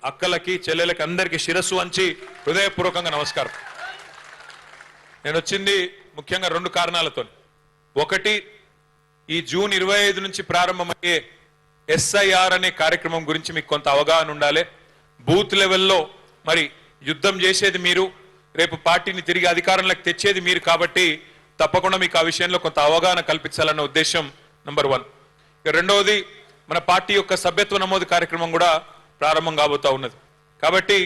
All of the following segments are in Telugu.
అక్కలకి చెల్లెలకి అందరికీ శిరస్సు వంచి హృదయపూర్వకంగా నమస్కారం. నేను వచ్చింది ముఖ్యంగా రెండు కారణాలతో. ఒకటి, ఈ జూన్ 25 నుంచి ప్రారంభమయ్యే ఎస్ఐఆర్ అనే కార్యక్రమం గురించి మీకు కొంత అవగాహన ఉండాలి. బూత్ లెవెల్లో మరి యుద్ధం చేసేది మీరు, రేపు పార్టీని తిరిగి అధికారంలోకి తెచ్చేది మీరు, కాబట్టి తప్పకుండా మీకు ఆ విషయంలో కొంత అవగాహన కల్పించాలన్న ఉద్దేశం నంబర్ 1. రెండవది, మన పార్టీ యొక్క సభ్యత్వ నమోదు కార్యక్రమం కూడా ప్రారంభం కాబోతా ఉన్నది. కాబట్టి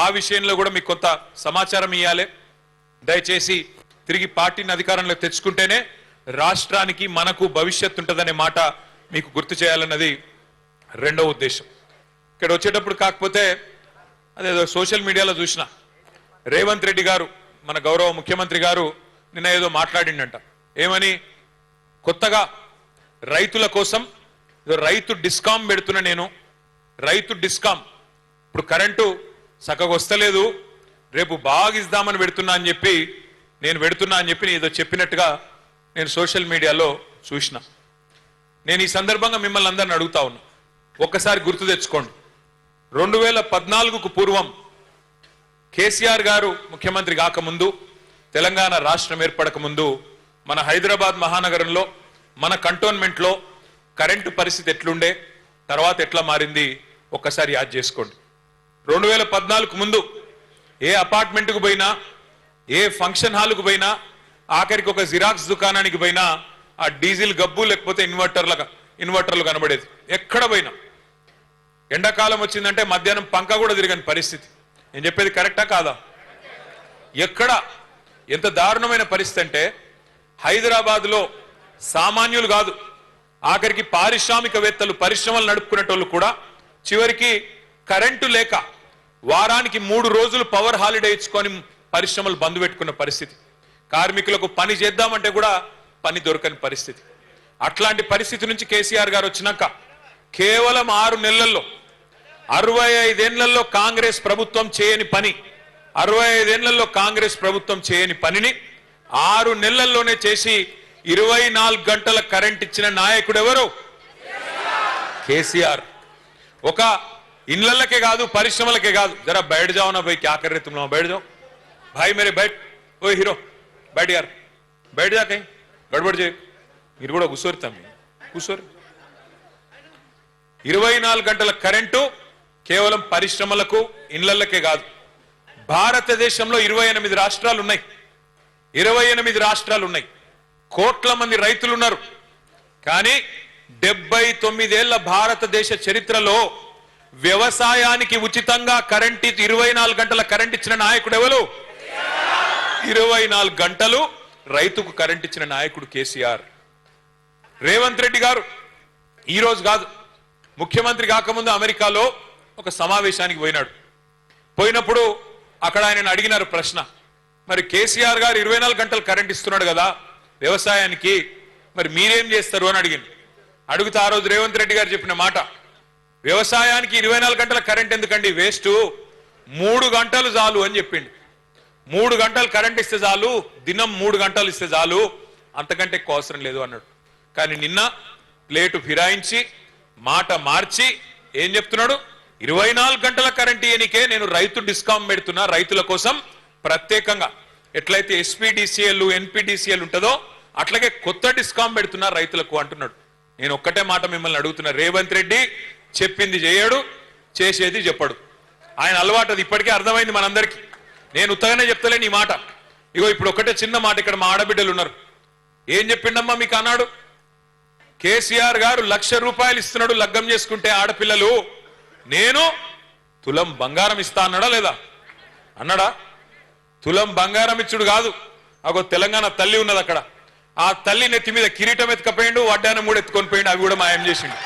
ఆ విషయంలో కూడా మీకు కొంత సమాచారం ఇవ్వాలి. దయచేసి తిరిగి పార్టీని అధికారంలోకి తెచ్చుకుంటేనే రాష్ట్రానికి మనకు భవిష్యత్తు ఉంటుందనే మాట మీకు గుర్తు చేయాలన్నది రెండవ ఉద్దేశం. ఇక్కడ వచ్చేటప్పుడు కాకపోతే అదేదో సోషల్ మీడియాలో చూసిన రేవంత్ రెడ్డి గారు, మన గౌరవ ముఖ్యమంత్రి గారు నిన్న ఏదో మాట్లాడిండంట. ఏమని? కొత్తగా రైతుల కోసం రైతు డిస్కాం పెడుతున్నా, నేను రైతు డిస్కాం ఇప్పుడు కరెంటు చక్కగా వస్తలేదు, రేపు బాగా ఇద్దామని పెడుతున్నా అని చెప్పి, నేను పెడుతున్నా అని చెప్పి ఏదో చెప్పినట్టుగా నేను సోషల్ మీడియాలో చూసిన. నేను ఈ సందర్భంగా మిమ్మల్ని అందరిని అడుగుతా ఉన్నా, ఒక్కసారి గుర్తు తెచ్చుకోండి. 2014కు పూర్వం కేసీఆర్ గారు ముఖ్యమంత్రి కాకముందు, తెలంగాణ రాష్ట్రం ఏర్పడక ముందు మన హైదరాబాద్ మహానగరంలో, మన కంటోన్మెంట్లో కరెంటు పరిస్థితి ఎట్లుండే, తర్వాత ఎట్లా మారింది ఒక్కసారి యాద్ చేసుకోండి. 2014కు ముందు ఏ అపార్ట్మెంట్కు పోయినా, ఏ ఫంక్షన్ హాల్కు పోయినా, ఆఖరికి ఒక జిరాక్స్ దుకాణానికి పోయినా ఆ డీజిల్ గబ్బు లేకపోతే ఇన్వర్టర్లు కనబడేది. ఎక్కడ పోయినా ఎండాకాలం వచ్చిందంటే మధ్యాహ్నం పంక కూడా తిరగని పరిస్థితి. నేను చెప్పేది కరెక్టా కాదా? ఎక్కడ ఎంత దారుణమైన పరిస్థితి అంటే, హైదరాబాద్లో సామాన్యులు కాదు, ఆఖరికి పారిశ్రామికవేత్తలు, పరిశ్రమలు నడుపుకునేటోళ్ళు కూడా చివరికి కరెంటు లేక వారానికి 3 రోజులు పవర్ హాలిడే ఇచ్చుకొని పరిశ్రమలు బంద్ పెట్టుకున్న పరిస్థితి. కార్మికులకు పని చేద్దామంటే కూడా పని దొరకని పరిస్థితి. అట్లాంటి పరిస్థితి నుంచి కేసీఆర్ గారు వచ్చినాక కేవలం 6 నెలల్లో 65 ఏళ్లలో కాంగ్రెస్ ప్రభుత్వం చేయని పని, 65 ఏళ్లలో కాంగ్రెస్ ప్రభుత్వం చేయని పనిని 6 నెలల్లోనే చేసి 24 గంటల కరెంట్ ఇచ్చిన నాయకుడు ఎవరు? కేసీఆర్. ఒక ఇళ్లకే కాదు, పరిశ్రమలకే కాదు. జరా బయట జాओ ना भाई, क्या कर रहे तुम लोग, बैठ जाओ भाई मेरे, बैठ. ओ हीरो बैठ यार, बैठ जा, कहीं गड़बड़ చేయ. మీరు కూడా కూర్చోరు, కూర్చోరు. 24 గంటల కరెంటు కేవలం పరిశ్రమలకు, ఇళ్లకే కాదు. భారతదేశంలో 28 రాష్ట్రాలు ఉన్నాయి. 28 రాష్ట్రాలు ఉన్నాయి. కోట్ల మంది రైతులు ఉన్నారు. కానీ 79 ఏళ్ల భారతదేశ చరిత్రలో వ్యవసాయానికి ఉచితంగా కరెంట్, 24 గంటల కరెంట్ ఇచ్చిన నాయకుడు ఎవరు? 24 గంటలు రైతుకు కరెంట్ ఇచ్చిన నాయకుడు కేసీఆర్. రేవంత్ రెడ్డి గారు ఈ రోజు కాదు, ముఖ్యమంత్రి కాకముందు అమెరికాలో ఒక సమావేశానికి పోయినాడు. పోయినప్పుడు అక్కడ ఆయన అడిగినారు ప్రశ్న, మరి కేసీఆర్ గారు 24 గంటలు కరెంట్ ఇస్తున్నాడు కదా వ్యవసాయానికి, మరి మీరేం చేస్తారు అని అడిగింది. అడిగితే ఆ రోజు రేవంత్ రెడ్డి గారు చెప్పిన మాట, వ్యవసాయానికి 24 గంటల కరెంట్ ఎందుకండి, వేస్ట్, 3 గంటలు చాలు అని చెప్పిండు. 3 గంటలు కరెంట్ ఇస్తే చాలు, దినం 3 గంటలు ఇస్తే చాలు, అంతకంటే ఎక్కువ అవసరం లేదు అన్నాడు. కానీ నిన్న ప్లేటు ఫిరాయించి మాట మార్చి ఏం చెప్తున్నాడు? 24 గంటల కరెంట్ ఇయనికే నేను రైతు డిస్కాం పెడుతున్నా, రైతుల కోసం ప్రత్యేకంగా. ఎట్లయితే ఎస్పీడీసీఎల్, ఎన్పీడీసీఎల్ ఉంటుందో అట్లాగే కొత్త డిస్కాం పెడుతున్నా రైతులకు అంటున్నాడు. నేను ఒక్కటే మాట మిమ్మల్ని అడుగుతున్నా, రేవంత్ రెడ్డి చెప్పింది చేయడు, చేసేది చెప్పడు. ఆయన అలవాటు అది ఇప్పటికే అర్థమైంది మనందరికీ. నేను ఉత్తగానే చెప్తలేను ఈ మాట. ఇగో ఇప్పుడు ఒకటే చిన్న మాట, ఇక్కడ మా ఆడబిడ్డలు ఉన్నారు. ఏం చెప్పిండమ్మా మీకు అన్నాడు? కేసీఆర్ గారు 1,00,000 రూపాయలు ఇస్తున్నాడు లగ్గం చేసుకుంటే ఆడపిల్లలు, నేను తులం బంగారం ఇస్తా అన్నాడా లేదా? అన్నాడా? తులం బంగారం ఇచ్చుడు కాదు, అగో తెలంగాణ తల్లి ఉన్నది అక్కడ, ఆ తల్లి నెత్తి మీద కిరీటం ఎత్తుకపోయిండు, వడ్డానం కూడా ఎత్తుకొని పోయిండు, అవి కూడా మాయం చేసిండు.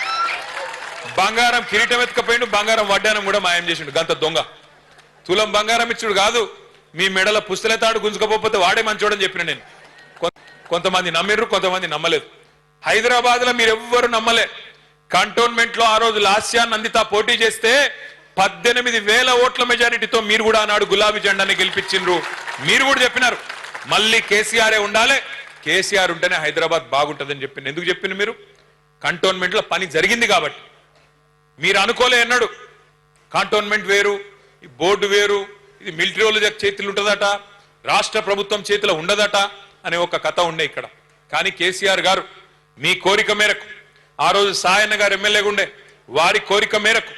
బంగారం కిరీటం ఎత్తుకపోయిండు, బంగారం వడ్డానం కూడా మాయం చేసిండు. గంత దొంగ. తులం బంగారం ఇచ్చుడు కాదు, మీ మెడల పుస్తలతాడు గుంజుకపోతే వాడే మంచోడని చెప్పిన నేను. కొంతమంది నమ్మిర్రు, కొంతమంది నమ్మలేదు. హైదరాబాద్ లో మీరు ఎవ్వరు నమ్మలే. కంటోన్మెంట్ లో ఆ రోజు లాస్యా నందిత పోటీ చేస్తే 18,000 ఓట్ల మెజారిటీతో మీరు కూడా ఆనాడు గులాబీ జెండాని గెలిపించిండ్రు. మీరు కూడా చెప్పినారు మళ్ళీ కేసీఆరే ఉండాలి, కేసీఆర్ ఉంటేనే హైదరాబాద్ బాగుంటుందని చెప్పింది. ఎందుకు చెప్పింది? మీరు కంటోన్మెంట్ లో పని జరిగింది కాబట్టి. మీరు అనుకోలే అన్నాడు కాంటోన్మెంట్ వేరు, ఈ బోర్డు వేరు, ఇది మిలిటరీ వాళ్ళ చేతులు ఉంటుందట, రాష్ట్ర ప్రభుత్వం చేతిలో ఉండదట అనే ఒక కథ ఉండే ఇక్కడ. కానీ కేసీఆర్ గారు మీ కోరిక మేరకు, ఆ రోజు సాయన్న గారు ఎమ్మెల్యేగా ఉండే వారి కోరిక మేరకు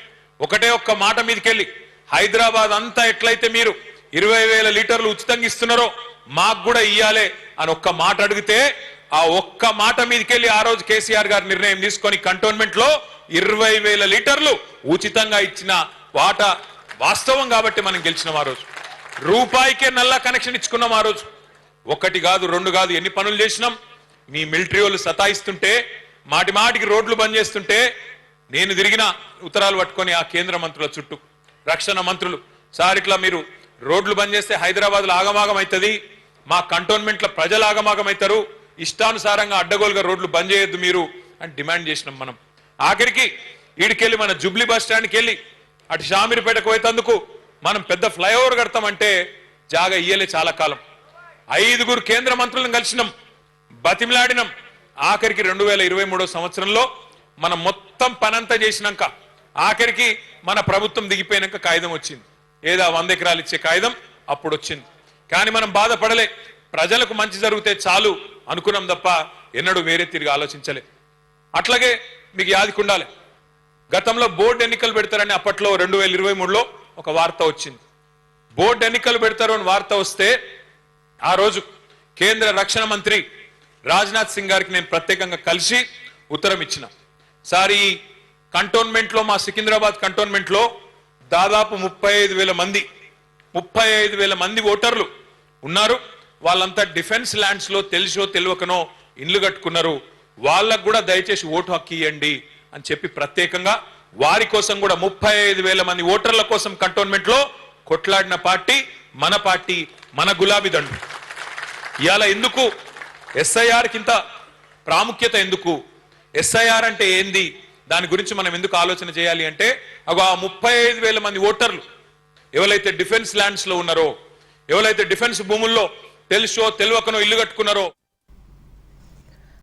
ఒకటే ఒక్క మాట మీదకెళ్ళి హైదరాబాద్ అంతా ఎట్లయితే మీరు 20,000 లీటర్లు ఉచితంగా ఇస్తున్నారో మాకు కూడా ఇయ్యాలే అని ఒక్క మాట అడిగితే ఆ ఒక్క మాట మీదకెళ్ళి ఆ రోజు కేసీఆర్ గారు నిర్ణయం తీసుకొని కంటోన్మెంట్ లో 20,000 లీటర్లు ఉచితంగా ఇచ్చిన వాటా వాస్తవం కాబట్టి మనం గెలిచినాం. ఆ రోజు రూపాయికే నల్లా కనెక్షన్ ఇచ్చుకున్నాం. ఆ రోజు ఒకటి కాదు, రెండు కాదు, ఎన్ని పనులు చేసినాం. మీ మిలిటరీ వాళ్ళు సతాయిస్తుంటే, మాటి మాటికి రోడ్లు బంద్ చేస్తుంటే నేను తిరిగిన ఉత్తరాలు పట్టుకొని ఆ కేంద్ర మంత్రుల చుట్టూ, రక్షణ మంత్రులు, సార్ ఇట్లా మీరు రోడ్లు బంద్ చేస్తే హైదరాబాద్ లో ఆగమాగం అవుతుంది, మా కంటోన్మెంట్ లో ప్రజలు ఆగమాగం అవుతారు, ఇష్టానుసారంగా అడ్డగోలుగా రోడ్లు బంద్ చేయొద్దు మీరు అని డిమాండ్ చేసినాం. మనం ఆఖరికి ఈడికెళ్ళి మన జుబ్లీ బస్ స్టాండ్కి వెళ్ళి అటు షామీర్పేటకు పోయేందుకు మనం పెద్ద ఫ్లైఓవర్ కడతామంటే జాగా ఇయ్యలే. చాలా కాలం 5 కేంద్ర మంత్రులను కలిసినాం, బతిమిలాడినాం. ఆఖరికి 2023 సంవత్సరంలో మనం మొత్తం పనంతా చేసినాక ఆఖరికి మన ప్రభుత్వం దిగిపోయినాక కాగితం వచ్చింది. ఏదో 100 ఎకరాలు ఇచ్చే కాగితం అప్పుడు వచ్చింది. కానీ మనం బాధపడలే, ప్రజలకు మంచి జరిగితే చాలు అనుకున్నాం తప్ప ఎన్నడూ వేరే తిరిగి ఆలోచించలే. అట్లాగే మీకు యాదికుండాలి, గతంలో బోర్డు ఎన్నికలు పెడతారని అప్పట్లో 2023లో ఒక వార్త వచ్చింది. బోర్డు ఎన్నికలు పెడతారు అని వార్త వస్తే ఆ రోజు కేంద్ర రక్షణ మంత్రి రాజ్నాథ్ సింగ్ గారికి నేను ప్రత్యేకంగా కలిసి ఉత్తరం ఇచ్చిన. సార్, ఈ కంటోన్మెంట్ లో, మా సికింద్రాబాద్ కంటోన్మెంట్ లో దాదాపు 35,000 మంది ఓటర్లు ఉన్నారు. వాళ్ళంతా డిఫెన్స్ ల్యాండ్స్ లో తెలుసో తెలియకనో ఇండ్లు కట్టుకున్నారు. వాళ్ళకు కూడా దయచేసి ఓటు హక్కు ఇవ్వండి అని చెప్పి ప్రత్యేకంగా వారి కోసం కూడా 35,000 మంది ఓటర్ల కోసం కంటోన్మెంట్ లో కొట్లాడిన పార్టీ మన గులాబీ దండు. ఇవాళ ఎందుకు ఎస్ఐఆర్ కింద ప్రాముఖ్యత, ఎందుకు ఎస్ఐఆర్ అంటే ఏంది, దాని గురించి మనం ఎందుకు ఆలోచన చేయాలి అంటే, ఆ 35,000 మంది ఓటర్లు ఎవరైతే డిఫెన్స్ ల్యాండ్స్ లో ఉన్నారో, ఎవరైతే డిఫెన్స్ భూముల్లో తెలుసో తెలియకనో ఇల్లు కట్టుకున్నారో